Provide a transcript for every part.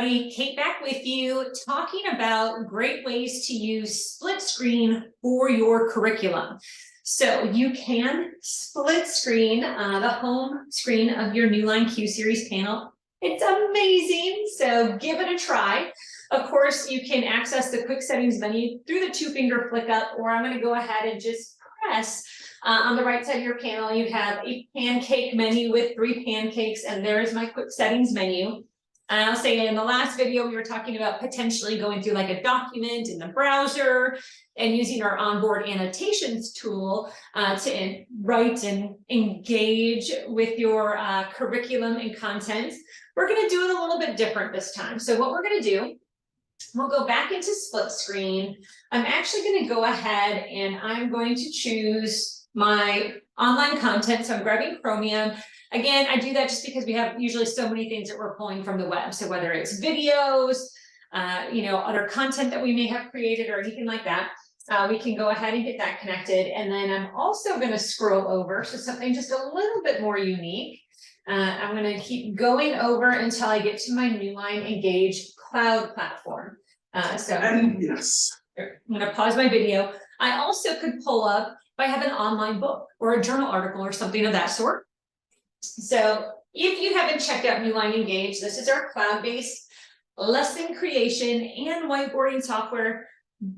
everybody, Kate back with you, talking about great ways to use split screen for your curriculum. So you can split screen the home screen of your Newline Q Series panel. It's amazing, so give it a try. Of course, you can access the quick settings menu through the 2-finger flick up, or I'm going to go ahead and just press on the right side of your panel. You have a pancake menu with 3 pancakes, and there is my quick settings menu. And I'll say in the last video, we were talking about potentially going through like a document in the browser and using our onboard annotations tool to write and engage with your curriculum and content. We're going to do it a little bit different this time. So what we're going to do, we'll go back into split screen. I'm actually going to go ahead and I'm going to choose my online content. So I'm grabbing Chromium. Again, I do that just because we have usually so many things that we're pulling from the web. So whether it's videos, other content that we may have created or anything like that, we can go ahead and get that connected. And then I'm also going to scroll over. So something just a little bit more unique. I'm going to keep going over until I get to my Newline Engage cloud platform. Yes. I'm going to pause my video. I also could pull up if I have an online book or a journal article or something of that sort. So if you haven't checked out Newline Engage, this is our cloud-based lesson creation and whiteboarding software.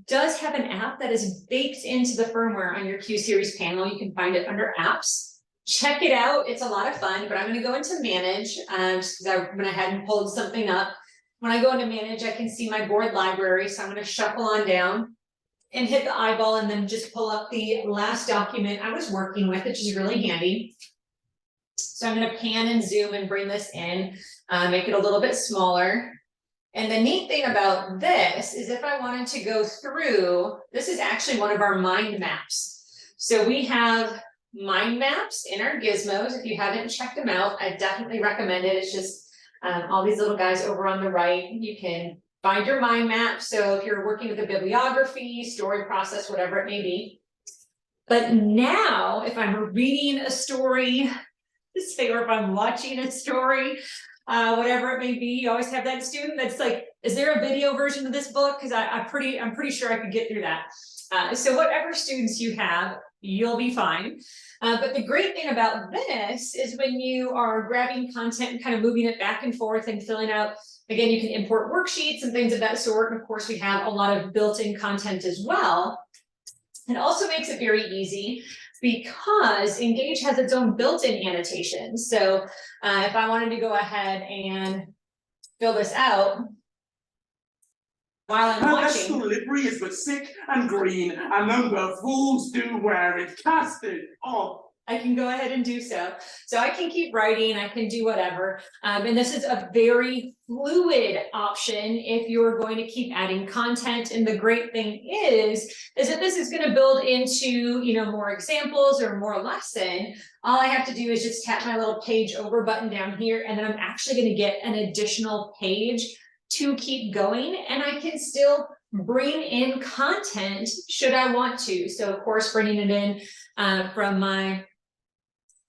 Does have an app that is baked into the firmware on your Q Series panel. You can find it under apps. Check it out. It's a lot of fun, but I'm going to go into manage just because I went ahead and pulled something up. When I go into manage, I can see my board library. So I'm going to shuffle on down and hit the eyeball and then just pull up the last document I was working with, which is really handy. So I'm going to pan and zoom and bring this in, make it a little bit smaller. And the neat thing about this is if I wanted to go through, this is actually one of our mind maps. So we have mind maps in our gizmos. If you haven't checked them out, I definitely recommend it. It's just all these little guys over on the right. You can find your mind map. So if you're working with a bibliography, story process, whatever it may be. But now if I'm reading a story, or if I'm watching a story, whatever it may be, you always have that student that's like, is there a video version of this book? Because I'm pretty sure I could get through that. So whatever students you have, you'll be fine. But the great thing about this is when you are grabbing content and kind of moving it back and forth and filling out, again, you can import worksheets and things of that sort. And of course, we have a lot of built-in content as well. It also makes it very easy because Engage has its own built-in annotations. So if I wanted to go ahead and fill this out while I'm watching. The livery is but sick and green, and none but fools do wear it. Cast it off. I can go ahead and do so. So I can keep writing, I can do whatever. And this is a very fluid option if you're going to keep adding content. And the great thing is that this is going to build into, more examples or more lesson. All I have to do is just tap my little page over button down here, and then I'm actually going to get an additional page to keep going. And I can still bring in content should I want to. So of course, bringing it in from my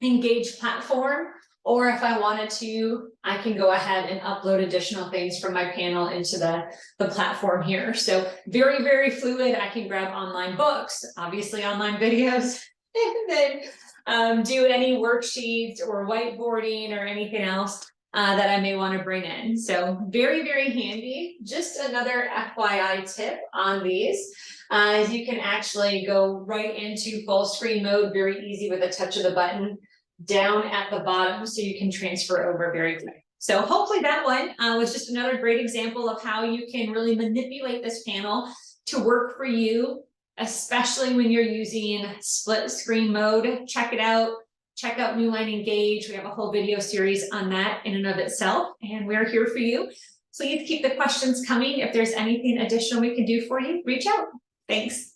Engage platform, or if I wanted to, I can go ahead and upload additional things from my panel into the platform here. So very, very fluid. I can grab online books, obviously online videos, and then do any worksheets or whiteboarding or anything else that I may want to bring in. So very, very handy. Just another FYI tip on these. You can actually go right into full screen mode, very easy with a touch of the button down at the bottom, so you can transfer over very quick. So hopefully that one was just another great example of how you can really manipulate this panel to work for you, especially when you're using split screen mode. Check it out. Check out Newline Engage. We have a whole video series on that in and of itself, and we're here for you. Please keep the questions coming. If there's anything additional we can do for you, reach out. Thanks.